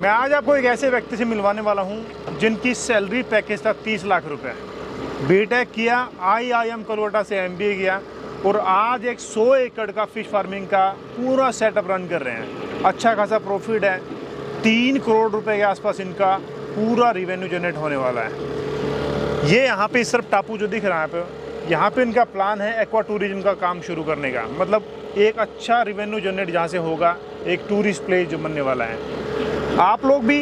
मैं आज आपको एक ऐसे व्यक्ति से मिलवाने वाला हूं जिनकी सैलरी पैकेज था 30 लाख रुपए। बीटेक किया, IIM कोलकाता से MBA किया और आज एक 100 एकड़ का फिश फार्मिंग का पूरा सेटअप रन कर रहे हैं। अच्छा खासा प्रॉफिट है, 3 करोड़ रुपए के आसपास इनका पूरा रिवेन्यू जनरेट होने वाला है। ये यहाँ पे इस तरफ टापू जो दिख रहा है यहाँ पे इनका प्लान है एक्वा टूरिज्म का काम शुरू करने का। मतलब एक अच्छा रिवेन्यू जनरेट जहाँ से होगा, एक टूरिस्ट प्लेस जो बनने वाला है। आप लोग भी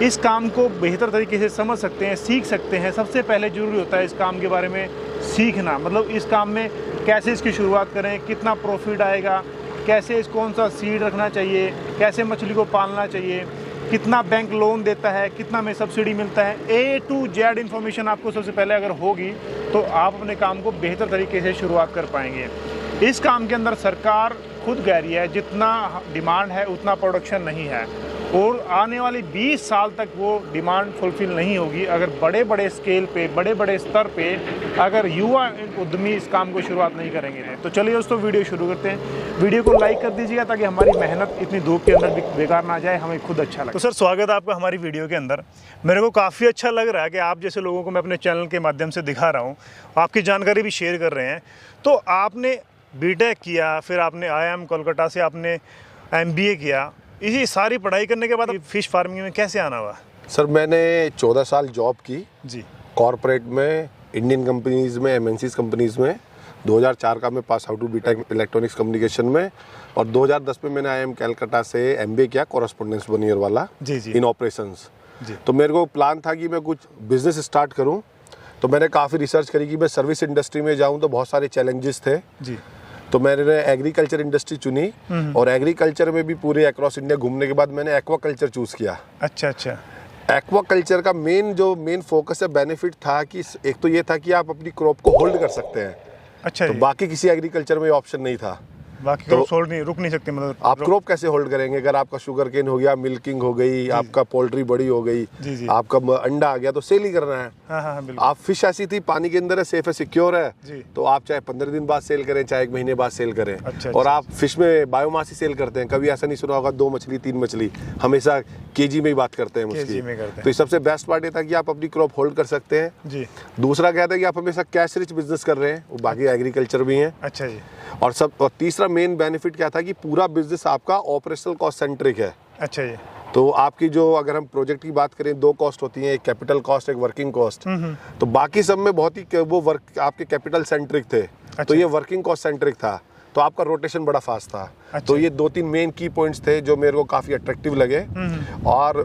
इस काम को बेहतर तरीके से समझ सकते हैं, सीख सकते हैं। सबसे पहले ज़रूरी होता है इस काम के बारे में सीखना, मतलब इस काम में कैसे इसकी शुरुआत करें, कितना प्रॉफिट आएगा, कैसे कौन सा सीड रखना चाहिए, कैसे मछली को पालना चाहिए, कितना बैंक लोन देता है, कितना में सब्सिडी मिलता है। A to Z इन्फॉर्मेशन आपको सबसे पहले अगर होगी तो आप अपने काम को बेहतर तरीके से शुरुआत कर पाएंगे। इस काम के अंदर सरकार खुद कह रही है जितना डिमांड है उतना प्रोडक्शन नहीं है और आने वाली 20 साल तक वो डिमांड फुलफिल नहीं होगी अगर बड़े बड़े स्केल पे, बड़े बड़े स्तर पे अगर युवा उद्यमी इस काम को शुरुआत नहीं करेंगे। तो चलिए दोस्तों वीडियो शुरू करते हैं। वीडियो को लाइक कर दीजिएगा ताकि हमारी मेहनत इतनी धूप के अंदर बेकार ना जाए, हमें खुद अच्छा लगे। तो सर स्वागत है आपका हमारी वीडियो के अंदर। मेरे को काफ़ी अच्छा लग रहा है कि आप जैसे लोगों को मैं अपने चैनल के माध्यम से दिखा रहा हूँ, आपकी जानकारी भी शेयर कर रहे हैं। तो आपने बीटेक किया, फिर आपने IIM कोलकाता से आपने MBA किया, इसी सारी पढ़ाई करने के बाद फिश फार्मिंग में कैसे आना हुआ? सर मैंने 14 साल जॉब की जी कॉरपोरेट में, इंडियन कंपनीज़ में, MNCs कंपनीज़ में। 2004 का मैं पास आउट हूँ बीटेक इलेक्ट्रॉनिक्स कम्युनिकेशन में और 2010 में मैंने IIM कलकत्ता से MBA किया कॉरेस्पोंडेंस 1 ईयर वाला जी इन ऑपरेशंस। तो मेरे को प्लान था कि मैं कुछ बिजनेस स्टार्ट करूँ। तो मैंने काफ़ी रिसर्च करी कि मैं सर्विस इंडस्ट्री में जाऊँ तो बहुत सारे चैलेंजेस थे जी। तो मैंने एग्रीकल्चर इंडस्ट्री चुनी और एग्रीकल्चर में भी पूरे अक्रॉस इंडिया घूमने के बाद मैंने एक्वाकल्चर चूज़ किया। अच्छा अच्छा। एक्वाकल्चर का मेन फोकस है, बेनिफिट था कि एक तो ये था कि आप अपनी क्रॉप को होल्ड कर सकते हैं। अच्छा तो बाकी किसी एग्रीकल्चर में ऑप्शन नहीं था। बाकी क्रॉप होल्ड नहीं, रुक नहीं सकते। मतलब आप क्रॉप कैसे होल्ड करेंगे? अगर आपका शुगर केन हो गया, मिल्किंग हो गई, आपका पोल्ट्री बड़ी हो गई, आपका अंडा आ गया तो सेल ही करना है। हाँ, बिल्कुल। आप फिश ऐसी थी, पानी के अंदर है, सेफ है, सिक्योर है, तो आप चाहे 15 दिन बाद सेल करें, चाहे 1 महीने बाद सेल करें। अच्छा, और आप फिश में बायोमास ही सेल करते हैं। कभी ऐसा नहीं सुना होगा 2 मछली 3 मछली, हमेशा केजी में ही बात करते हैं उसकी। तो सबसे बेस्ट पार्ट ये था कि आप अपनी क्रॉप होल्ड कर सकते हैं जी। दूसरा क्या था कि आप हमेशा कैश रिच बिजनेस कर रहे हैं, वो बाकी एग्रीकल्चर भी है। अच्छा जी। और तीसरा मेन बेनिफिट क्या था कि पूरा बिजनेस आपका ऑपरेशनल कॉस्ट सेंट्रिक है। अच्छा जी। तो आपकी जो अगर हम प्रोजेक्ट की बात करें 2 कॉस्ट होती हैं, एक कैपिटल कॉस्ट, एक वर्किंग कॉस्ट। तो बाकी सब में बहुत ही वो वर्क आपके कैपिटल सेंट्रिक थे। अच्छा। तो ये वर्किंग कॉस्ट सेंट्रिक था, तो आपका रोटेशन बड़ा फास्ट था। अच्छा। तो ये 2-3 मेन की पॉइंट्स थे जो मेरे को काफी अट्रैक्टिव लगे। और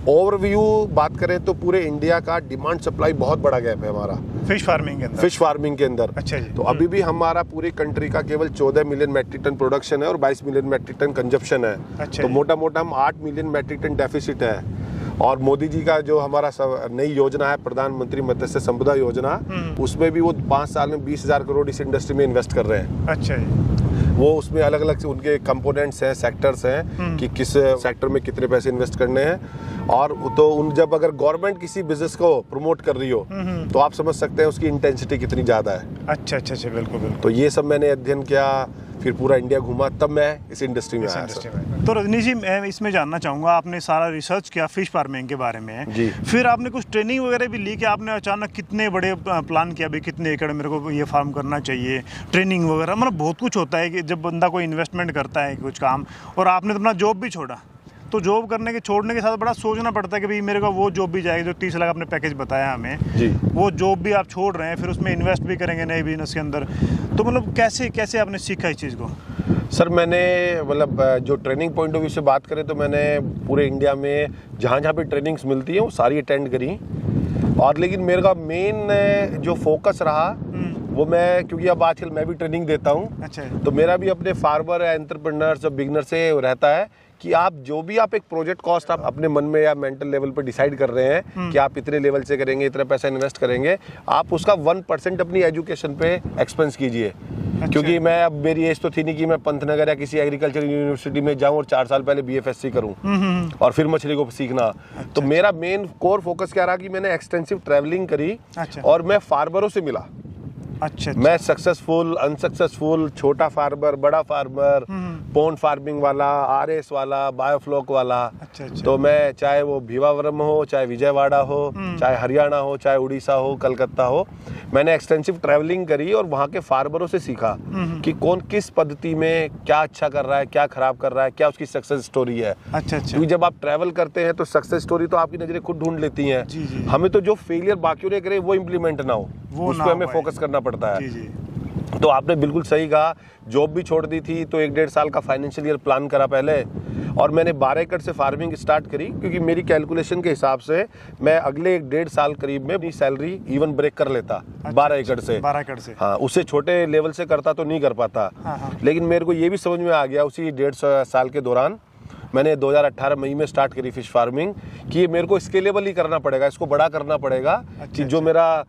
ओवरव्यू बात करें तो पूरे इंडिया का डिमांड सप्लाई बहुत बड़ा गैप है हमारा फिश फार्मिंग के अंदर। अच्छा जी। तो अभी भी हमारा पूरी कंट्री का केवल 14 मिलियन मैट्रिक टन प्रोडक्शन है और 22 मिलियन मैट्रिक टन कंजप्शन है। अच्छा। तो मोटा मोटा हम 8 मिलियन मैट्रिक टन डेफिसिट है। और मोदी जी का जो हमारा नई योजना है, प्रधानमंत्री मत्स्य संपदा योजना, उसमें भी वो 5 साल में 20,000 करोड़ इस इंडस्ट्री में इन्वेस्ट कर रहे हैं। अच्छा जी। वो उसमें अलग अलग से उनके कंपोनेंट्स हैं, सेक्टर्स हैं कि किस सेक्टर में कितने पैसे इन्वेस्ट करने हैं। और तो जब अगर गवर्नमेंट किसी बिजनेस को प्रमोट कर रही हो तो आप समझ सकते हैं उसकी इंटेंसिटी कितनी ज़्यादा है। अच्छा, बिल्कुल। तो ये सब मैंने अध्ययन किया, फिर पूरा इंडिया घूमा, तब मैं इस इंडस्ट्री में आया। तो रजनी जी, मैं इसमें जानना चाहूँगा, आपने सारा रिसर्च किया फिश फार्मिंग के बारे में जी, फिर आपने कुछ ट्रेनिंग वगैरह भी ली कि आपने अचानक कितने बड़े प्लान किया, भाई कितने एकड़ मेरे को ये फार्म करना चाहिए, ट्रेनिंग वगैरह? मतलब बहुत कुछ होता है कि जब बंदा कोई इन्वेस्टमेंट करता है कुछ काम, और आपने तो अपना जॉब भी छोड़ा, तो जॉब करने के छोड़ने के साथ बड़ा सोचना पड़ता है कि भाई मेरे को वो जॉब भी जाएगी जो 30 लाख आपने पैकेज बताया हमें जी, वो जॉब भी आप छोड़ रहे हैं, फिर उसमें इन्वेस्ट भी करेंगे नए बिजनेस के अंदर। तो मतलब कैसे आपने सीखा इस चीज़ को? सर मैंने मतलब जो ट्रेनिंग पॉइंट ऑफ व्यू से बात करें तो मैंने पूरे इंडिया में जहाँ भी ट्रेनिंग्स मिलती हैं वो सारी अटेंड करी। और लेकिन मेरा मेन जो फोकस रहा वो मैं, क्योंकि अब आजकल मैं भी ट्रेनिंग देता हूँ। अच्छा। तो मेरा भी अपने फार्मर या एंटरप्रेन्योर्स और बिगनर से रहता है कि आप जो भी आप एक प्रोजेक्ट कॉस्ट आप अपने मन में या मेंटल लेवल पर डिसाइड कर रहे हैं कि आप इतने लेवल से करेंगे, इतना पैसा इन्वेस्ट करेंगे, आप उसका 1% अपनी एजुकेशन पे एक्सपेंस कीजिए। अच्छा। क्योंकि मैं अब मेरी एज तो थी नहीं कि मैं पंतनगर या किसी एग्रीकल्चर यूनिवर्सिटी में जाऊं और 4 साल पहले BFSC करूं और फिर मछली को सीखना। अच्छा। तो मेरा मेन कोर फोकस क्या रहा कि मैंने एक्सटेंसिव ट्रैवलिंग करी। अच्छा। और मैं फार्मरों से मिला। अच्छा। मैं सक्सेसफुल, अनसक्सेसफुल, छोटा फार्मर, बड़ा फार्मर, पॉन्ड फार्मिंग वाला, आरएस वाला, बायोफ्लॉक वाला। अच्छा। तो मैं चाहे वो भीवावरम हो, चाहे विजयवाड़ा हो, चाहे हरियाणा हो, चाहे उड़ीसा हो, कलकत्ता हो, मैंने एक्सटेंसिव ट्रैवलिंग करी और वहाँ के फार्मरों से सीखा कि कौन किस पद्धति में क्या अच्छा कर रहा है, क्या खराब कर रहा है, क्या उसकी सक्सेस स्टोरी है। अच्छा। क्योंकि जब आप ट्रैवल करते हैं तो सक्सेस स्टोरी तो आपकी नजरें खुद ढूंढ लेती हैं। जी। हमें तो जो फेलियर बाकियों ने करे वो इम्प्लीमेंट ना हो, उस पर हमें फोकस करना पड़ता है। जी। तो आपने बिल्कुल सही कहा, जॉब भी छोड़ दी थी तो 1-1.5 साल का फाइनेंशियल ईयर प्लान करा पहले, और मैंने 12 एकड़ से फार्मिंग स्टार्ट करी, क्योंकि मेरी कैलकुलेशन के हिसाब से मैं अगले 1-1.5 साल करीब में अपनी सैलरी इवन ब्रेक कर लेता। 12 एकड़ से। 12 एकड़ से, हाँ, उससे छोटे लेवल से करता तो नहीं कर पाता। लेकिन मेरे को ये भी समझ में आ गया उसी 1.5 साल के दौरान, मैंने 2018 मई में स्टार्ट करी फिश फार्मिंग, कि ये मेरे को स्केलेबल ही करना पड़ेगा, इसको बड़ा करना पड़ेगा। कि जो मेरा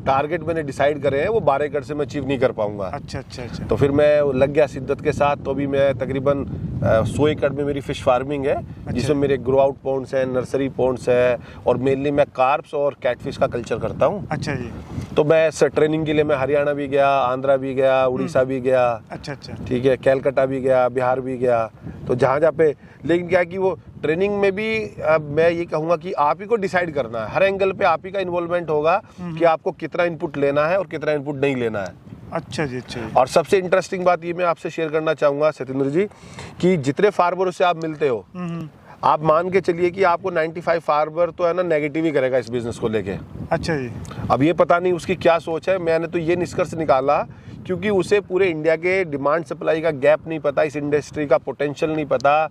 टारगेट मैंने डिसाइड करे हैं वो 12 एकड़ से मैं अचीव नहीं कर पाऊंगा। अच्छा। तो फिर मैं लग गया शिद्दत के साथ। तो अभी मैं तकरीबन 100 एकड़ में मेरी फिश फार्मिंग है। जिसमें मेरे ग्रो आउट पॉन्ड्स हैं, नर्सरी पॉन्ड्स है, और मेनली मैं कार्प्स और कैटफिश का कल्चर करता हूँ। अच्छा जी। तो मैं ट्रेनिंग के लिए मैं हरियाणा भी गया, आंध्रा भी गया, उड़ीसा भी गया। अच्छा। ठीक है, कैलकाटा भी गया, बिहार भी गया। तो जहाँ पे, लेकिन क्या है कि वो ट्रेनिंग में भी मैं ये कहूँगा कि आप ही को डिसाइड करना है, हर एंगल पे आप ही का इन्वॉल्वमेंट होगा कि आपको कितना इनपुट लेना है और कितना इनपुट नहीं लेना है। अच्छा जी। और सबसे इंटरेस्टिंग बात ये मैं आपसे शेयर करना चाहूँगा सत्येंद्र जी, कि जितने फार्मरों से आप मिलते हो, आप मान के चलिए कि आपको 95 फार्मर तो है ना नेगेटिव ही करेगा इस बिजनेस को लेके। अच्छा जी। अब ये पता नहीं उसकी क्या सोच है। मैंने तो ये निष्कर्ष निकाला क्योंकि उसे पूरे इंडिया के डिमांड सप्लाई का गैप नहीं पता, इस इंडस्ट्री का पोटेंशियल नहीं पता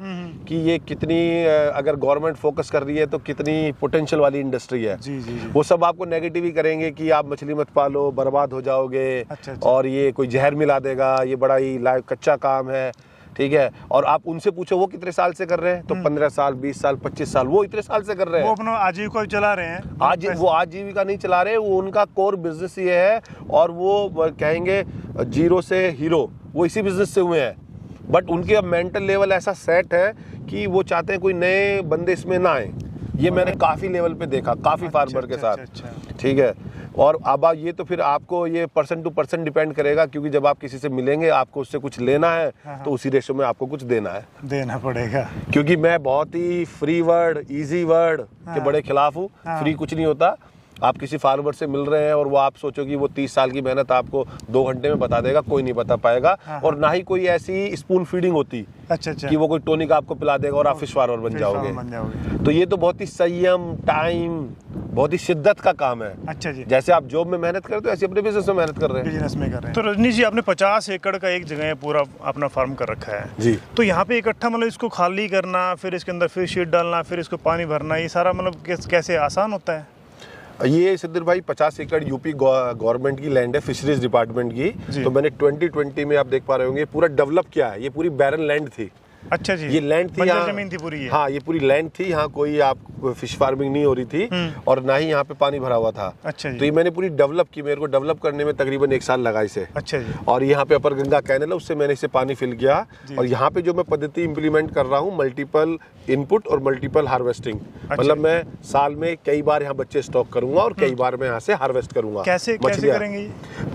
कि ये कितनी, अगर गवर्नमेंट फोकस कर रही है तो कितनी पोटेंशियल वाली इंडस्ट्री है। जी। वो सब आपको नेगेटिव ही करेंगे कि आप मछली मत पालो, बर्बाद हो जाओगे। अच्छा। और ये कोई जहर मिला देगा, ये बड़ा ही कच्चा काम है। ठीक है, और आप उनसे पूछो वो कितने साल से कर रहे हैं, तो 15 साल, 20 साल, 25 साल, वो इतने साल से कर रहे हैं। वो अपना आजीविका चला रहे हैं। वो आजीविका नहीं चला रहे, वो उनका कोर बिजनेस ये है, और वो कहेंगे जीरो से हीरो, वो इसी बिजनेस से हुए हैं। बट उनके मेंटल लेवल ऐसा सेट है कि वो चाहते हैं कोई नए बंदे इसमें ना आए। ये मैंने काफी लेवल पे देखा, काफी फार्मर के साथ। ठीक है, और अब ये तो फिर आपको ये पर्सन टू पर्सन डिपेंड करेगा, क्योंकि जब आप किसी से मिलेंगे आपको उससे कुछ लेना है तो उसी रेशो में आपको कुछ देना पड़ेगा। क्योंकि मैं बहुत ही फ्री वर्ड, इजी वर्ड के बड़े खिलाफ हूँ। फ्री कुछ नहीं होता। आप किसी फार्मर से मिल रहे हैं और वो आप सोचो कि वो 30 साल की मेहनत आपको 2 घंटे में बता देगा, कोई नहीं बता पाएगा। और ना ही कोई ऐसी स्पून फीडिंग होती कि वो कोई टॉनिक आपको पिला देगा और आप फिश फार्मर बन जाओगे। तो ये तो बहुत ही संयम, टाइम, बहुत ही शिद्दत का काम है। अच्छा जी। जैसे आप जॉब में मेहनत करते हो ऐसे अपने बिजनेस में मेहनत कर रहे हैं। बिजनेस में कर रहे हैं। तो रजनीश जी, आपने 50 एकड़ का एक जगह पूरा अपना फार्म कर रखा है जी। तो यहाँ पे इकट्ठा मतलब इसको खाली करना, फिर इसके अंदर फिर शीट डालना, फिर इसको पानी भरना, ये सारा मतलब कैसे आसान होता है? ये सिद्धिर भाई 50 एकड़ यूपी गवर्नमेंट की लैंड है, फिशरीज डिपार्टमेंट की। तो मैंने 2020 में आप देख पा रहे होंगे पूरा डेवलप किया है। ये पूरी बैरन लैंड थी। अच्छा जी। ये लैंड थी, बंजर जमीन थी पूरी ये। हाँ, ये पूरी लैंड थी। यहाँ कोई आप फिश फार्मिंग नहीं हो रही थी और ना ही यहाँ पे पानी भरा हुआ था। अच्छा जी। तो ये मैंने पूरी डेवलप की। मेरे को डेवलप करने में तकरीबन 1 साल लगा इसे। अच्छा जी। और यहाँ पे अपर गंगा कैनल है, उससे मैंने इसे पानी फिल किया। और यहाँ पे जो मैं पद्धति इम्प्लीमेंट कर रहा हूँ, मल्टीपल इनपुट और मल्टीपल हार्वेस्टिंग। मतलब मैं साल में कई बार यहाँ बच्चे स्टॉक करूंगा और कई बार मैं यहाँ से हार्वेस्ट करूंगा। कैसे करेंगे?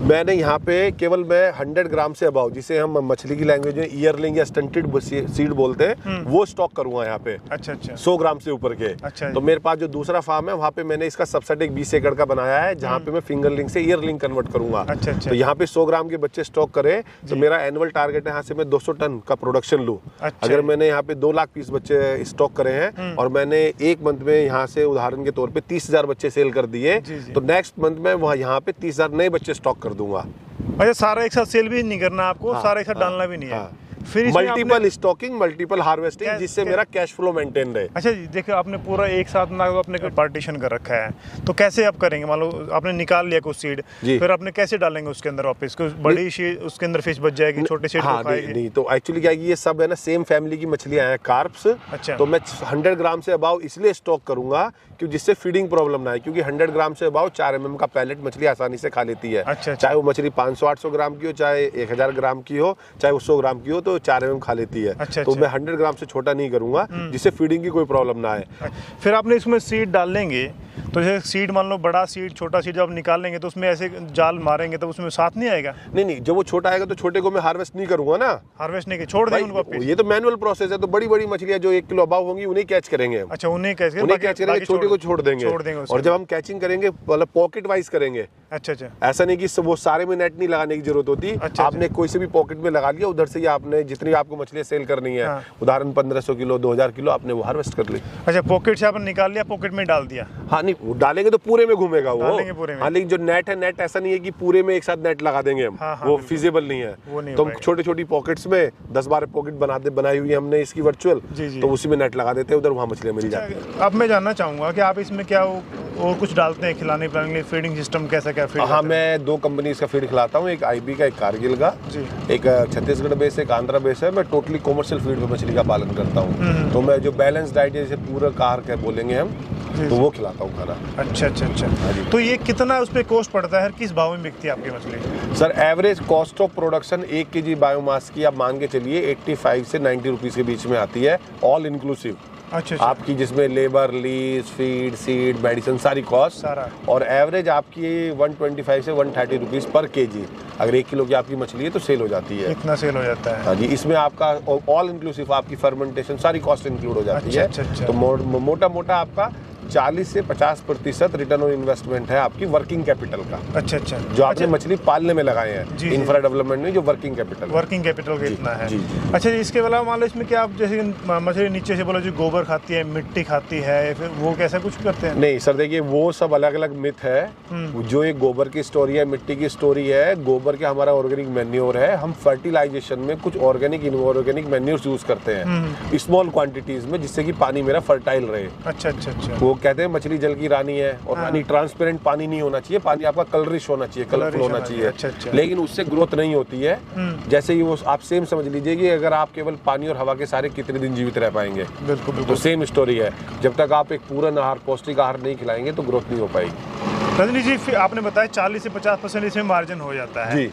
मैंने यहाँ पे केवल मैं 100 ग्राम से अबाव, जिसे हम मछली की लैंग्वेज में ईयरलिंग या स्टंटेड सीड बोलते हैं, वो स्टॉक करूंगा यहाँ पे। अच्छा। 100 ग्राम से ऊपर के। अच्छा। तो मेरे पास जो दूसरा फार्म है वहाँ पे मैंने इसका सबसेट एक 20 एकड़ का बनाया है, जहाँ पे मैं फिंगरलिंग से ईयरलिंग कन्वर्ट करूंगा। अच्छा। तो यहाँ पे 100 ग्राम के बच्चे स्टॉक करें तो मेरा एनुअल टारगेट है यहाँ से मैं 200 टन का प्रोडक्शन लूँ। अगर मैंने यहाँ पे 2 लाख पीस बच्चे स्टॉक करे हैं और मैंने 1 मंथ में यहाँ से उदाहरण के तौर पे 30,000 बच्चे सेल कर दिए, तो नेक्स्ट मंथ में वहाँ यहाँ पे 30,000 नए बच्चे स्टॉक कर दूंगा। अच्छा, सारा एक साथ सेल भी नहीं करना आपको? सारा एक साथ डालना भी नहीं है? फिर मल्टीपल स्टॉकिंग, मल्टीपल हार्वेस्टिंग, जिससे मेरा कैश फ्लो मेंटेन रहे। अच्छा जी, देखो आपने पूरा एक साथ ना अपने पार्टीशन कर रखा है, तो कैसे आप करेंगे? मान लो आपने निकाल लिया कुछ सीड, फिर आपने कैसे डालेंगे उसके अंदर वापस? बड़ी शीट उसके अंदर फिश बच जाएगी, छोटे सीड को खाएगी? नहीं, तो एक्चुअली क्या है कि ये सब है ना सेम फैमिली की मछलियां हैं, कार्प्स। अच्छा। तो मैं 100 ग्राम से अबाव इसलिए स्टॉक करूंगा कि जिससे फीडिंग प्रॉब्लम ना आए, क्योंकि 100 ग्राम से अबाव 4 mm का पैलेट मछली आसानी से खा लेती है। अच्छा। चाहे वो मछली 500-800 ग्राम की हो, चाहे 1000 ग्राम की हो, चाहे वो 100 ग्राम की हो, तो 4 mm खा लेती है। अच्छा। तो मैं 100 ग्राम से छोटा नहीं करूंगा जिससे फीडिंग की कोई प्रॉब्लम ना आए। फिर आपने इसमें सीड डाल लेंगे तो जैसे सीड मान लो, बड़ा सीड छोटा सीड जब निकालेंगे तो उसमें ऐसे जाल मारेंगे तो उसमें साथ नहीं आएगा? नहीं, जब वो छोटा आएगा तो छोटे को मैं हार्वेस्ट नहीं करूंगा ना। हार्वेस्ट नहीं, छोड़ देंगे उनको? ये तो मैनुअल प्रोसेस है। तो बड़ी बड़ी मछलियां जो 1 किलो अबाव होंगी उन्हें कैच करेंगे हम। अच्छा, उन्हें कैच करेंगे, छोटे को छोड़ देंगे। और जब हम कैचिंग करेंगे मतलब पॉकेट वाइज करेंगे। अच्छा, ऐसा नहीं कि वो सारे में नेट नहीं लगाने की जरूरत होती। आपने कोई से भी पॉकेट में लगा लिया, उधर से ही आपने जितनी आपको मछलियां सेल करनी है, उदाहरण 1500 किलो 2000 किलो आपने वो हार्वेस्ट कर ली। अच्छा, पॉकेट से आपने निकाल लिया, पॉकेट में डाल दिया? हाँ, नहीं वो डालेंगे तो पूरे में घूमेगा वो। हाँ, लेकिन जो नेट है, नेट ऐसा नहीं है कि पूरे में एक साथ नेट लगा देंगे हम। वो फिजिबल नहीं है। तो हम छोटी छोटी पॉकेट्स में 10-12 पॉकेट बनाई हुई है हमने इसकी वर्चुअल, तो उसी में नेट लगा देते हैं, उधर वहाँ मछलियाँ मिल जाती है। अब मैं जानना चाहूंगा कि आप इसमें क्या और कुछ डालते हैं खिलाने पिलाने के लिए? फीडिंग सिस्टम कैसा क्या फीड? हाँ, मैं 2 कंपनीज का फीड खिलाता हूँ, एक IB का, एक कारगिल का। एक छत्तीसगढ़ बेस, एक आंध्रा बेस है। मैं टोटली कॉमर्शियल फीड पे मछली का पालन करता हूँ। तो मैं जो बैलेंस डाइट जैसे पूरक आहार का बोलेंगे हम, तो वो खिलाता हूँ खाना। अच्छा। तो ये कितना उस पर कॉस्ट पड़ता है? किस भाव में बिकती है आपकी मछली? Sir, average cost of production 1 kg biomass की आप मान के चलिए 85 से 90 रुपीज़ के बीच में आती है, ऑल इंक्लूसिव। अच्छा। आपकी जिसमें labour, lease, feed, seed, medicine सारी कॉस्ट सारा। और एवरेज आपकी 125 से 130 रुपीज़ पर केजी अगर 1 किलो की आपकी मछली है तो सेल हो जाती है। इतना सेल हो जाता है? हाँ जी, इसमें आपका ऑल इंक्लूसिव आपकी फर्मेंटेशन सारी कॉस्ट इंक्लूड हो जाती है। अच्छा। तो मोटा आपका 40 से 50% रिटर्न ऑन इन्वेस्टमेंट है आपकी वर्किंग कैपिटल का। अच्छा। जो आपने मछली पालने में लगाए हैं, इंफ्रा डेवलपमेंट में जो वर्किंग कैपिटल का इतना है। अच्छा, इसके अलावा मान लो इसमें क्या आप जैसे मछली नीचे से बोलो जो गोबर खाती है, मिट्टी खाती है, फिर वो कैसा कुछ करते हैं? नहीं सर, देखिए वो सब अलग अलग मिथ है। जो एक गोबर की स्टोरी है, मिट्टी की स्टोरी है, गोबर के हमारा ऑर्गेनिक मैन्योर है। हम फर्टिलाइजेशन में कुछ ऑर्गेनिक इनऑर्गेनिक मैन्योर्स यूज करते हैं स्मॉल क्वांटिटीज में, जिससे कि पानी मेरा फर्टाइल रहे। अच्छा। वो कहते हैं मछली जल की रानी है, और रानी ट्रांसपेरेंट पानी नहीं होना चाहिए, पानी आपका कलरिश होना चाहिए, कलरफुल होना चाहिए। अच्छा। लेकिन उससे ग्रोथ नहीं होती है। जैसे ही वो आप सेम समझ लीजिए कि अगर आप केवल पानी और हवा के सारे कितने दिन जीवित रह पाएंगे। बिल्कुल। तो सेम स्टोरी है, जब तक आप एक पूर्ण आहार, पौष्टिक आहार नहीं खिलाएंगे तो ग्रोथ नहीं हो पाएगी। रजनी जी, आपने बताया 40 से 50% इसमें मार्जिन हो जाता है। जी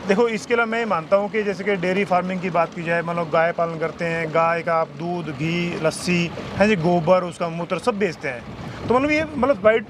देखो, इसके अलावा मैं मानता हूँ कि जैसे कि डेयरी फार्मिंग की बात की जाए, मतलब गाय पालन करते हैं, गाय का आप दूध, घी, लस्सी है जी, गोबर, उसका मूत्र सब बेचते हैं। तो मतलब ये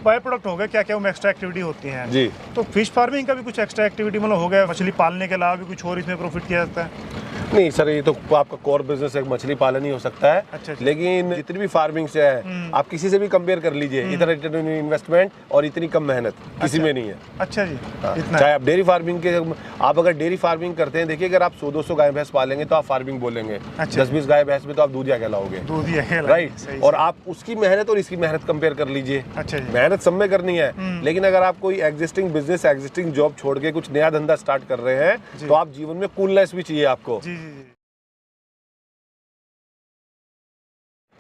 बाय प्रोडक्ट हो गया, क्या क्या वो एक्स्ट्रा एक्टिविटी होती हैं जी। तो फिश फार्मिंग का भी कुछ एक्स्ट्रा एक्टिविटी मतलब हो गया, मछली पालने के अलावा भी कुछ और इसमें प्रॉफिट किया जाता है? नहीं सर, ये तो आपका कोर बिजनेस एक मछली पालन ही हो सकता है। अच्छा। लेकिन जितनी भी फार्मिंग से है, आप किसी से भी कंपेयर कर लीजिए, इतना रिटर्न इन्वेस्टमेंट और इतनी कम मेहनत किसी में नहीं है। अच्छा जी। चाहे आप डेयरी फार्मिंग के, आप अगर डेयरी फार्मिंग करते हैं, देखिए अगर आप 100-200 गाय भैंस पालेंगे तो आप फार्मिंग बोलेंगे। 10-20 गाय भैंस में तो आप दूधिया कहलाओगे। राइट। और आप उसकी मेहनत और इसकी मेहनत कंपेयर कर लीजिए। अच्छा। मेहनत सब में करनी है, लेकिन अगर आप कोई एग्जिस्टिंग बिजनेस, एग्जिस्टिंग जॉब छोड़ के कुछ नया धंधा स्टार्ट कर रहे हैं, तो आप जीवन में कूलनेस भी चाहिए आपको।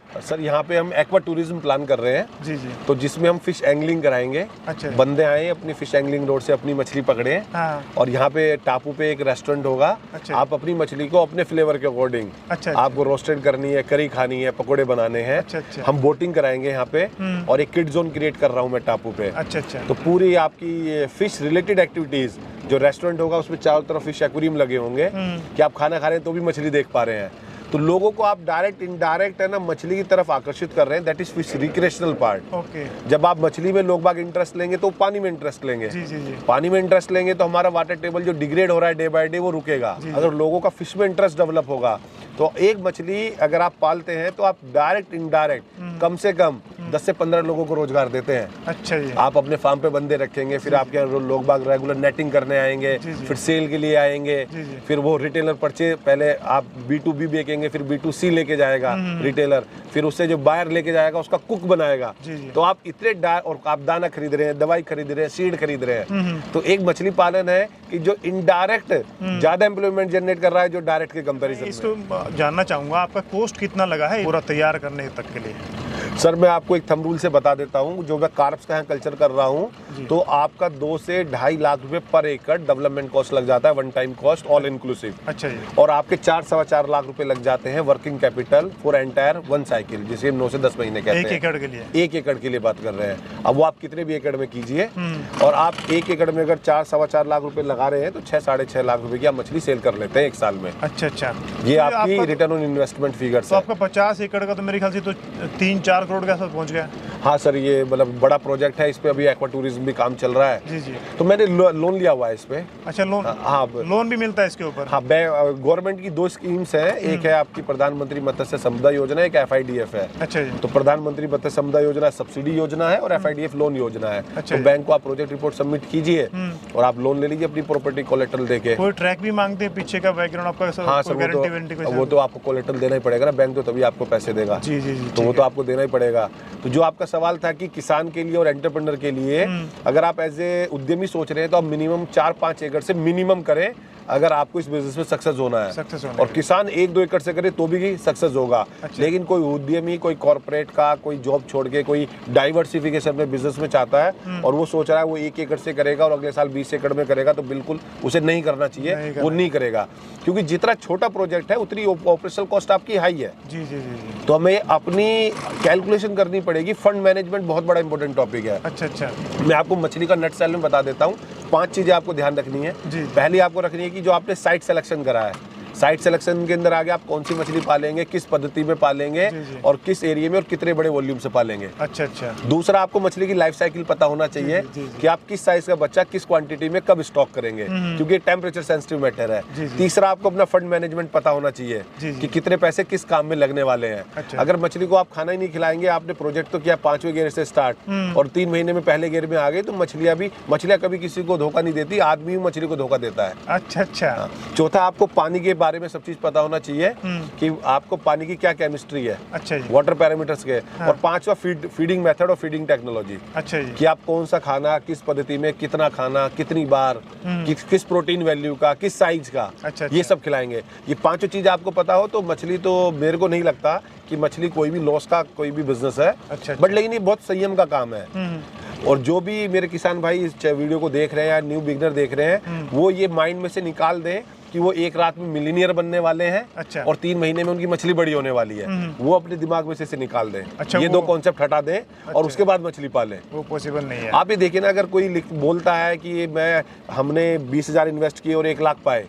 सर, यहाँ पे हम एक्वा टूरिज्म प्लान कर रहे हैं जी। तो जिसमें हम फिश एंगलिंग कराएंगे। अच्छा। बंदे आए अपनी फिश एंगलिंग रोड से अपनी मछली पकड़े। हाँ। और यहाँ पे टापू पे एक रेस्टोरेंट होगा। अच्छा। आप अपनी मछली को अपने फ्लेवर के अकॉर्डिंग, अच्छा, आपको रोस्टेड करनी है, करी खानी है, पकोड़े बनाने हैं। अच्छा। हम बोटिंग कराएंगे यहाँ पे, और एक किड जोन क्रिएट कर रहा हूँ मैं टापू पे। अच्छा। तो पूरी आपकी फिश रिलेटेड एक्टिविटीज, जो रेस्टोरेंट होगा उसमें चारों तरफ फिश एक्वेरियम लगे होंगे कि आप खाना खा रहे हैं तो भी मछली देख पा रहे हैं। तो लोगों को आप डायरेक्ट इनडायरेक्ट है ना मछली की तरफ आकर्षित कर रहे हैं। That is fish recreational part. Okay. जब आप मछली में लोग बाग इंटरेस्ट लेंगे तो पानी में इंटरेस्ट लेंगे। जी। पानी में इंटरेस्ट लेंगे तो हमारा वाटर टेबल जो डिग्रेड हो रहा है डे बाय डे वो रुकेगा। अगर लोगों का फिश में इंटरेस्ट डेवलप होगा तो एक मछली अगर आप पालते हैं तो आप डायरेक्ट इनडायरेक्ट कम से कम 10 से 15 लोगों को रोजगार देते हैं। अच्छा जी। आप अपने फार्म पे बंदे रखेंगे, फिर आपके लोग बाग रेगुलर नेटिंग करने आएंगे, फिर सेल के लिए आएंगे, फिर वो रिटेलर परचेज, पहले आप B2B बेचेंगे, फिर B2C लेके जाएगा रिटेलर, फिर उससे जो बायर लेके जाएगा उसका कुक बनाएगा। तो आप इतने और आप दाना खरीद रहे हैं, दवाई खरीद रहे हैं, सीड खरीद रहे हैं। तो एक मछली पालन है कि जो इनडायरेक्ट ज्यादा एम्प्लॉयमेंट जनरेट कर रहा है जो डायरेक्ट के कंपैरिजन में। इसको जानना चाहूंगा आपका कॉस्ट कितना लगा है पूरा तैयार करने तक के लिए? सर, मैं आपको एक थंब रूल से बता देता हूँ। जो मैं कार्प्स का यहाँ कल्चर कर रहा हूँ तो आपका 2 से 2.5 लाख रुपए पर एकड़ डेवलपमेंट कॉस्ट लग जाता है, one time cost all inclusive. अच्छा जी। और आपके 4-4.25 लाख रुपए लग जाते हैं working capital for entire one cycle, जिसे 9 से 10 महीने कहते हैं। 1 एकड़ के लिए? 1 एकड़ के लिए बात कर रहे हैं। अब वो आप कितने भी एकड़ में कीजिए, और आप 1 एकड़ में अगर 4-4.25 लाख रुपए लगा रहे हैं तो 6-6.5 लाख रुपए की आप मछली सेल कर लेते हैं 1 साल में। अच्छा। ये आपकी रिटर्न ऑन इन्वेस्टमेंट फिगर। तो आपका 50 एकड़ का तो मेरे ख्याल से तो 3-4 करोड़ के आसपास पहुंच गया। हाँ सर, ये मतलब बड़ा प्रोजेक्ट है, इस पे अभी एक्वा टूरिज्म भी काम चल रहा है। जी जी। तो मैंने लोन लिया हुआ है इस पे। अच्छा, लोन? हाँ, लोन भी मिलता है इसके ऊपर? हाँ, गवर्नमेंट की 2 स्कीम्स हैं, एक है आपकी प्रधानमंत्री मत्स्य संपदा योजना, एक FIDF है। अच्छा जी। तो प्रधानमंत्री मत्स्य संपदा योजना सब्सिडी योजना है और FIDF लोन योजना है। अच्छा, तो बैंक को आप प्रोजेक्ट रिपोर्ट सबमिट कीजिए और आप लोन ले लीजिए अपनी प्रॉपर्टी कोलेटरल देके। कोई ट्रैक भी मांगते हैं पीछे का बैकग्राउंड आपका? हाँ सर, वो तो आपको कोलेटरल देना ही पड़ेगा ना, बैंक तो तभी आपको पैसे देगा। जी जी जी। तो वो तो आपको देना ही पड़ेगा। तो जो आपका सवाल था कि किसान के लिए और एंटरप्रेन्योर के लिए, अगर आप एज ए उद्यमी सोच रहे हैं तो आप मिनिमम 4-5 एकड़ से मिनिमम करें अगर आपको इस बिजनेस में सक्सेस होना है। और किसान 1-2 एकड़ से करे तो भी सक्सेस होगा। अच्छा। लेकिन कोई उद्यमी, कोई कॉर्पोरेट का, कोई जॉब छोड़ के कोई डाइवर्सिफिकेशन में बिजनेस में चाहता है और वो सोच रहा है वो 1 एकड़ से करेगा और अगले साल 20 एकड़ में करेगा, तो बिल्कुल उसे नहीं करना चाहिए, वो नहीं करेगा। क्योंकि जितना छोटा प्रोजेक्ट है उतनी ऑपरेशनल कॉस्ट आपकी हाई है। जी जी जी। तो हमें अपनी कैलकुलेशन करनी पड़ेगी। फंड मैनेजमेंट बहुत बड़ा इंपॉर्टेंट टॉपिक है। अच्छा अच्छा। मैं आपको मछली का नट सेल में बता देता हूँ। 5 चीजें आपको ध्यान रखनी है। पहली आपको रखनी है कि जो आपने साइट सिलेक्शन करा है, साइट सिलेक्शन के अंदर आगे आप कौन सी मछली पालेंगे, किस पद्धति में पालेंगे और किस एरिया में और कितने बड़े वॉल्यूम से पालेंगे। अच्छा अच्छा। दूसरा, आपको मछली की लाइफ साइकिल पता होना चाहिए कि आप किस साइज का बच्चा किस क्वांटिटी में कब स्टॉक करेंगे, क्योंकि टेम्परेचर सेंसिटिव मैटर है। तीसरा, आपको अपना फंड मैनेजमेंट पता होना चाहिए कि कितने पैसे किस काम में लगने वाले हैं। अच्छा। अगर मछली को आप खाना ही नहीं खिलाएंगे, आपने प्रोजेक्ट तो किया 5वें गेयर से स्टार्ट और 3 महीने में पहले गेयर में आ गए, तो मछलियां कभी किसी को धोखा नहीं देती, आदमी भी मछली को धोखा देता है। अच्छा अच्छा। चौथा, आपको पानी के बारे में सब चीज पता होना चाहिए कि आपको पानी की क्या केमिस्ट्री है। अच्छा जी। वाटर पैरामीटर्स के। और 5वां, फीडिंग मेथड और फीडिंग टेक्नोलॉजी। अच्छा जी। कि आप कौन सा खाना, किस पद्धति में, कितना खाना, कितनी बार, किस प्रोटीन वैल्यू का, किस साइज का। अच्छा। ये सब खिलाएंगे। ये 5 चीज आपको पता हो तो मछली, तो मेरे को नहीं लगता कि मछली कोई भी लॉस का कोई भी बिजनेस है। अच्छा। बट लेकिन ये बहुत संयम का काम है। और जो भी मेरे किसान भाई इस वीडियो को देख रहे हैं या न्यू बिगनर देख रहे हैं, वो ये माइंड में से निकाल दें कि वो एक रात में मिलीनियर बनने वाले हैं। अच्छा। और 3 महीने में उनकी मछली बड़ी होने वाली है। वो अपने दिमाग में से निकाल दें। अच्छा, ये 2 कॉन्सेप्ट हटा दें। अच्छा। और उसके बाद मछली पालें। वो पॉसिबल नहीं है। आप ये देखिए ना, अगर कोई बोलता है कि हमने 20,000 इन्वेस्ट किए और 1 लाख पाए,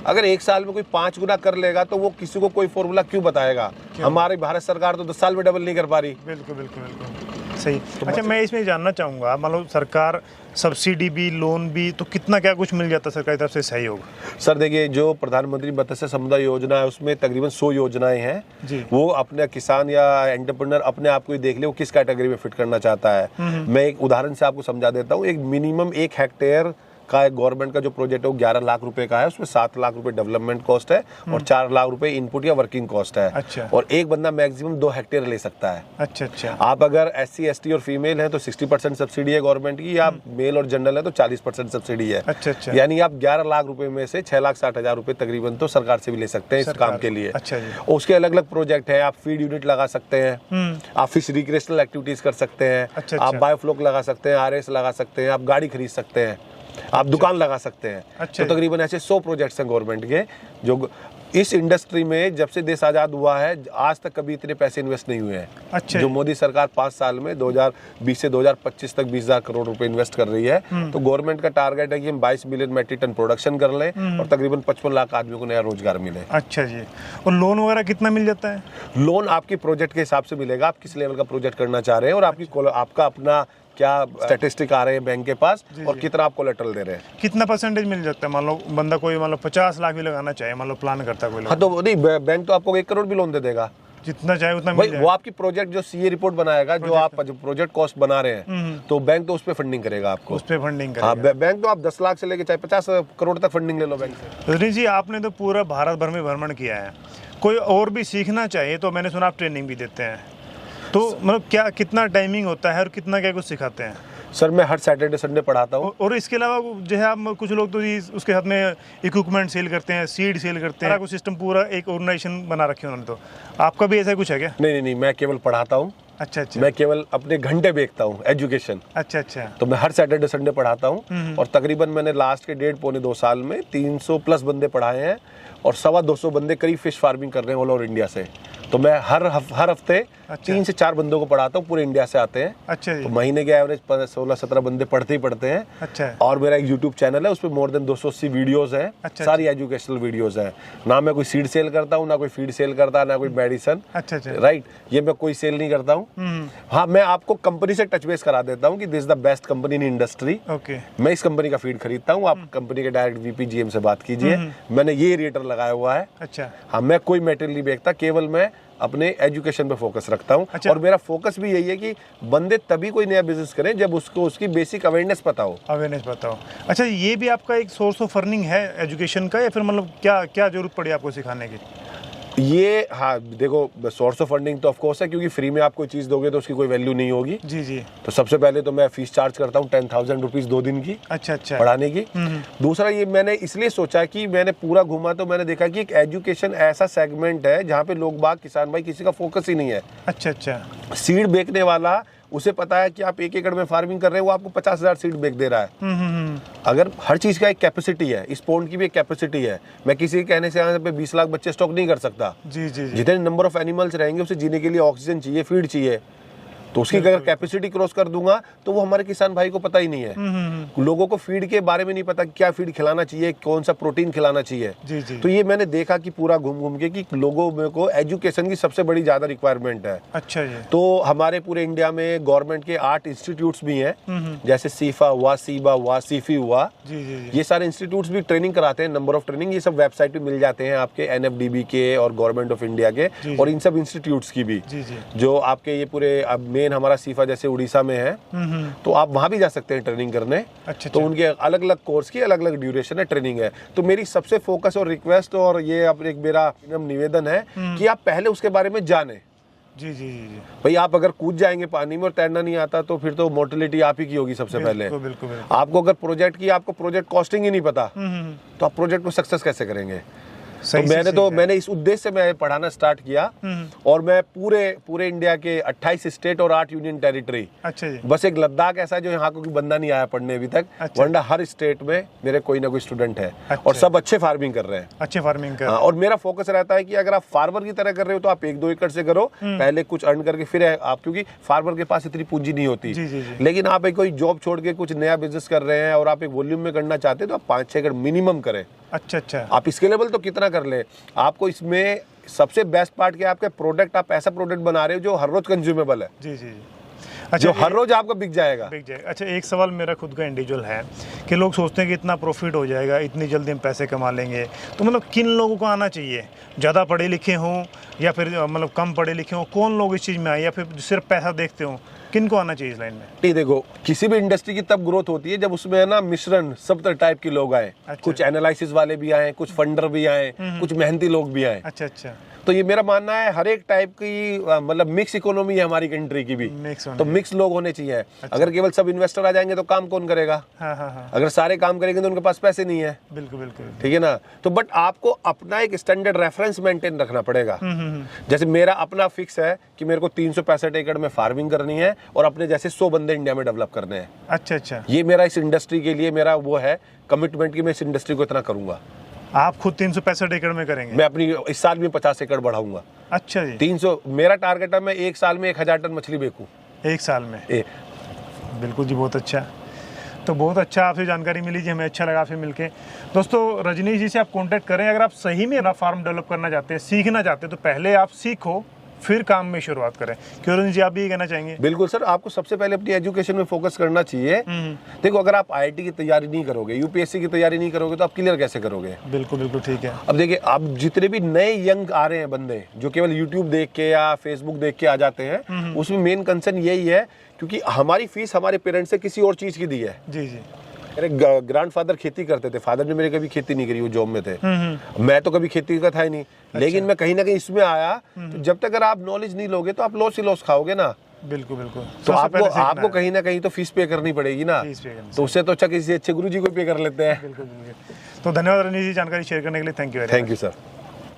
अगर 1 साल में कोई 5 गुना कर लेगा तो वो किसी को कोई फॉर्मूला क्यों बताएगा? हमारी भारत सरकार तो 10 साल में डबल नहीं कर पा रही। बिल्कुल बिल्कुल बिल्कुल सही। अच्छा, मैं इसमें जानना चाहूँगा, मतलब सरकार सब्सिडी भी, लोन भी, तो कितना क्या कुछ मिल जाता है सरकार की तरफ से सहयोग? सर देखिए, जो प्रधानमंत्री मत्स्य संपदा योजना है उसमें तकरीबन 100 योजनाएं हैं जी। वो अपने किसान या एंटरप्रेन्योर अपने आप को ही देख ले वो किस कैटेगरी में फिट करना चाहता है। मैं एक उदाहरण से आपको समझा देता हूँ। एक मिनिमम 1 हेक्टेयर का गवर्नमेंट का जो प्रोजेक्ट है वो 11 लाख रुपए का है। उसमें 7 लाख रुपए डेवलपमेंट कॉस्ट है और 4 लाख रुपए इनपुट या वर्किंग कॉस्ट है। अच्छा। और एक बंदा मैक्सिमम 2 हेक्टेयर ले सकता है। अच्छा अच्छा। आप अगर SC ST और फीमेल हैं तो 60% सब्सिडी है गवर्नमेंट की, या मेल और जनरल है तो 40% सब्सिडी है। अच्छा अच्छा। यानी आप 11 लाख रुपए में से 6,60,000 रुपए तकरीबन तो सरकार से भी ले सकते हैं इस काम के लिए। अच्छा जी। उसके अलग अलग प्रोजेक्ट है। आप फीड यूनिट लगा सकते हैं, आप फिश रिक्रिएशनल एक्टिविटीज कर सकते हैं। अच्छा। आप बायोफ्लोक लगा सकते हैं, RS लगा सकते हैं, आप गाड़ी खरीद सकते हैं, आप दुकान लगा सकते हैं। अच्छा। तो तकरीबन ऐसे 100 प्रोजेक्ट्स हैं गवर्नमेंट के, जो इस इंडस्ट्री में जब से देश आजाद हुआ है आज तक कभी इतने पैसे इन्वेस्ट नहीं हुए हैं। अच्छा। जो मोदी सरकार 5 साल में 2020 से 2025 तक 20,000 करोड़ रुपए इन्वेस्ट कर रही है। तो गवर्नमेंट का टारगेट है कि हम 22 मिलियन मेट्रिक टन प्रोडक्शन कर लें और तकरीबन 55 लाख आदमियों को नया रोजगार मिले। अच्छा जी। और लोन वगैरह कितना मिल जाता है? लोन आपके प्रोजेक्ट के हिसाब से मिलेगा, आप किस लेवल का प्रोजेक्ट करना चाह रहे हैं और आपका अपना क्या स्टैटिस्टिक आ रहे हैं बैंक के पास और कितना आप कोलेटरल दे रहे हैं। कितना परसेंटेज मिल जाता है? मान लो बंदा कोई 50 लाख भी लगाना चाहे, मान लो प्लान करता है कोई। हाँ, तो नहीं, बैंक तो आपको 1 करोड़ भी लोन दे देगा, जितना चाहे उतना मिल जाए। वो आपकी प्रोजेक्ट जो CA रिपोर्ट बनाएगा, जो आप प्रोजेक्ट कॉस्ट बना रहे हैं, तो बैंक तो उस पर फंडिंग करेगा आपको। उस पर फंडिंग हाँ, करेगा। बैंक तो आप 10 लाख से लेके चाहे 50 करोड़ तक फंडिंग ले लो बैंक से। रजनी जी, आपने तो पूरा भारत भर में भ्रमण किया है, कोई और भी सीखना चाहिए तो मैंने सुना आप ट्रेनिंग भी देते हैं, तो मतलब क्या कितना टाइमिंग होता है और कितना क्या कुछ सिखाते हैं? सर मैं हर सैटरडे संडे पढ़ाता हूँ। और इसके अलावा जो है आप कुछ लोग तो उसके साथ में इक्विपमेंट सेल करते हैं, सीड सेल करते हैं, कुछ सिस्टम पूरा एक ऑर्गेनाइजेशन बना रखे हैं उन्होंने। तो आपका भी ऐसा कुछ है क्या? नहीं, मैं केवल पढ़ाता हूँ। अच्छा अच्छा। मैं केवल अपने घंटे बेचता हूँ, एजुकेशन। अच्छा अच्छा। तो मैं हर सैटरडे संडे पढ़ाता हूँ और तकरीबन मैंने लास्ट के 1.5-2 साल में 300 प्लस बंदे पढ़ाए हैं और 250 बंदे करीब फिश फार्मिंग कर रहे हैं ऑल ओवर इंडिया से। तो मैं हर हफ्ते 3 से 4 बंदों को पढ़ाता हूँ, पूरे इंडिया से आते हैं। अच्छा जी। तो महीने के एवरेज 16-17 बंदे पढ़ते ही पढ़ते हैं। अच्छा। और मेरा एक यूट्यूब चैनल है, उस पर मोर देन 280 वीडियोस हैं। अच्छा। सारी एजुकेशनल वीडियोस हैं। ना मैं कोई सीड सेल करता हूँ, ना कोई फीड सेल करता, ना कोई मेडिसिन। अच्छा अच्छा। राइट, ये मैं कोई सेल नहीं करता हूँ। हाँ, मैं आपको कंपनी से टच बेस करा देता हूँ कि this is the best company in industry. Okay, मैं इस कंपनी का फीड खरीदता हूँ, आप कंपनी के डायरेक्ट VP GM से बात कीजिए। मैंने ये रेटर लगाया हुआ है। अच्छा, हाँ, मैं कोई मेटेरियल नहीं बेचता, केवल मैं अपने एजुकेशन पे फोकस रखता हूँ। अच्छा। और मेरा फोकस भी यही है कि बंदे तभी कोई नया बिजनेस करें जब उसको उसकी बेसिक अवेयरनेस पता हो। अच्छा, ये भी आपका एक सोर्स ऑफ अर्निंग है एजुकेशन का, या फिर मतलब क्या क्या जरूरत पड़ी आपको सिखाने की? ये हाँ देखो, सोर्स ऑफ फंडिंग तो ऑफ कोर्स है, क्योंकि फ्री में आप कोई चीज़ दोगे तो उसकी कोई वैल्यू नहीं होगी। जी जी। तो सबसे पहले तो मैं फीस चार्ज करता हूँ 10,000 रुपीज़ 2 दिन की। अच्छा अच्छा। पढ़ाने की। दूसरा, ये मैंने इसलिए सोचा कि मैंने पूरा घूमा तो मैंने देखा कि एक एजुकेशन ऐसा सेगमेंट है जहाँ पे लोग बाग, किसान भाई, किसी का फोकस ही नहीं है। अच्छा अच्छा। सीड बेचने वाला, उसे पता है कि आप 1 एकड़ में फार्मिंग कर रहे हैं, वो आपको 50,000 सीड बेच दे रहा है। अगर हर चीज का एक कैपेसिटी है, इस पॉन्ड की भी एक कैपेसिटी है। मैं किसी के कहने से यहाँ पे 20 लाख बच्चे स्टॉक नहीं कर सकता। जी जी जी। जितने नंबर ऑफ एनिमल्स रहेंगे उसे जीने के लिए ऑक्सीजन चाहिए, फीड चाहिए। तो उसकी अगर कैपेसिटी क्रॉस कर दूंगा तो वो हमारे किसान भाई को पता ही नहीं है। लोगों को फीड के बारे में नहीं पता क्या फीड खिलाना चाहिए, कौन सा प्रोटीन खिलाना चाहिए। जी जी। तो ये मैंने देखा कि पूरा घूम घूम के कि लोगों में को एजुकेशन की सबसे बड़ी ज्यादा रिक्वायरमेंट है। अच्छा जी। तो हमारे पूरे इंडिया में गवर्नमेंट के 8 इंस्टीट्यूट्स भी हैं, जैसे सीफा हुआ, सीबा हुआ, सीफी हुआ। जी जी। ये सारे इंस्टीट्यूट्स भी ट्रेनिंग कराते हैं, नंबर ऑफ ट्रेनिंग। ये सब वेबसाइट पे मिल जाते हैं आपके NFDB के और गवर्नमेंट ऑफ इंडिया के, और इन सब इंस्टीट्यूट्स की भी। जी जी। जो आपके ये पूरे, अब मेन हमारा सीफा जैसे उड़ीसा में है, तो आप वहां भी जा सकते हैं ट्रेनिंग करने। अच्छा। तो उनके अलग अलग कोर्स की अलग अलग ड्यूरेशन है, ट्रेनिंग है। तो मेरी सबसे फोकस और रिक्वेस्ट और ये अब एक मेरा निवेदन है कि आप पहले उसके बारे में जाने। जी जी जी। भाई, आप अगर कूद जाएंगे पानी में और तैरना नहीं आता तो फिर तो मोर्टेलिटी आप ही की होगी सबसे पहले। बिल्कुल। आपको अगर आपको प्रोजेक्ट कॉस्टिंग ही नहीं पता तो आप प्रोजेक्ट को सक्सेस कैसे करेंगे? तो मैंने इस उद्देश्य से मैं पढ़ाना स्टार्ट किया, और मैं पूरे इंडिया के 28 स्टेट और 8 यूनियन टेरिटरी। अच्छा जी। बस एक लद्दाख ऐसा है जो यहाँ को बंदा नहीं आया पढ़ने अभी तक। अच्छा। वरना हर स्टेट में मेरे कोई ना कोई स्टूडेंट है। अच्छा। और सब अच्छे फार्मिंग कर रहे हैं। अच्छे फार्मिंग कर। और मेरा फोकस रहता है कि अगर आप फार्मर की तरह कर रहे हो तो आप 1-2 एकड़ से करो, पहले कुछ अर्न करके फिर आप, क्योंकि फार्मर के पास इतनी पूंजी नहीं होती। जी जी जी। लेकिन आप एक कोई जॉब छोड़ के कुछ नया बिजनेस कर रहे हैं और आप एक वॉल्यूम में करना चाहते हैं तो आप 5-6 एकड़ मिनिमम करें। अच्छा अच्छा। आप स्केलेबल तो कितना कर ले, आपको इसमें सबसे बेस्ट पार्ट क्या है, आपके प्रोडक्ट, आप ऐसा प्रोडक्ट बना रहे हो जो हर रोज कंज्यूमेबल है। जी जी। अच्छा, जो हर रोज आपका बिक जाएगा। अच्छा, एक सवाल मेरा खुद का इंडिविजुअल है कि लोग सोचते हैं कि इतना प्रॉफिट हो जाएगा, इतनी जल्दी हम पैसे कमा लेंगे, तो मतलब किन लोगों को आना चाहिए? ज़्यादा पढ़े लिखे हों या फिर मतलब कम पढ़े लिखे हों? कौन लोग इस चीज़ में आए, या फिर सिर्फ पैसा देखते हों? किन को आना चाहिए इस लाइन में? नहीं, देखो, किसी भी इंडस्ट्री की तब ग्रोथ होती है जब उसमें है ना मिश्रण, सब टाइप के लोग आए। अच्छा। कुछ एनालिसिस वाले भी आए, कुछ फंडर भी आए, कुछ मेहनती लोग भी आए। अच्छा अच्छा। तो ये मेरा मानना है हर एक टाइप की मतलब मिक्स इकोनॉमी है हमारी कंट्री की भी, तो मिक्स लोग होने चाहिए। अच्छा। अगर केवल सब इन्वेस्टर आ जाएंगे तो काम कौन करेगा? हाँ। अगर सारे काम करेंगे तो उनके पास पैसे नहीं है। बिल्कुल। ठीक है ना? तो बट आपको अपना एक स्टैंडर्ड रेफरेंस मेंटेन रखना पड़ेगा। जैसे मेरा अपना फिक्स है कि मेरे को 365 एकड़ में फार्मिंग करनी है और अपने जैसे 100 बंदे इंडिया में डेवलप करने हैं। अच्छा अच्छा। ये मेरा इस इंडस्ट्री के लिए मेरा वो है कमिटमेंट कि मैं इस इंडस्ट्री को इतना करूंगा। आप खुद 365 एकड़ में करेंगे? मैं अपनी इस साल में 50 एकड़ बढ़ाऊंगा। अच्छा जी। 300 मेरा टारगेट है, मैं एक साल में 1000 टन मछली बेचूं। एक साल में? बिल्कुल जी, बहुत अच्छा। तो बहुत अच्छा आपसे जानकारी मिली जी, हमें अच्छा लगा आपसे मिलके। दोस्तों, रजनीश जी से आप कांटेक्ट करें अगर आप सही में अपना फार्म डेवलप करना चाहते हैं, सीखना चाहते हैं, तो पहले आप सीखो, फिर काम में शुरुआत करें। क्यों रजनीश जी, आप भी ये कहना चाहेंगे? बिल्कुल सर, आपको सबसे पहले अपनी एजुकेशन में फोकस करना चाहिए। देखो, अगर आप IIT की तैयारी नहीं करोगे, UPSC की तैयारी नहीं करोगे तो आप क्लियर कैसे करोगे? बिल्कुल ठीक है। अब देखिए, आप जितने भी नए यंग आ रहे हैं बंदे जो केवल YouTube देख के या Facebook देख के आ जाते हैं, उसमें मेन कंसर्न यही है क्योंकि हमारी फीस हमारे पेरेंट्स से किसी और चीज की दी है। जी जी। मेरे ग्रैंडफादर खेती करते थे, फादर ने मेरे कभी खेती नहीं करी, वो जॉब में थे। मैं तो कभी खेती का था ही नहीं। अच्छा। लेकिन मैं कहीं ना कहीं इसमें आया, तो जब तक अगर आप नॉलेज नहीं लोगे तो आप लॉस ही लॉस खाओगे ना। बिल्कुल। तो आपको कहीं ना कहीं तो फीस पे करनी पड़ेगी ना, तो उससे तो अच्छा किसी अच्छे गुरु जी को पे कर लेते हैं। बिल्कुल। तो धन्यवाद रजनीश जी जानकारी शेयर करने के लिए। Thank you sir.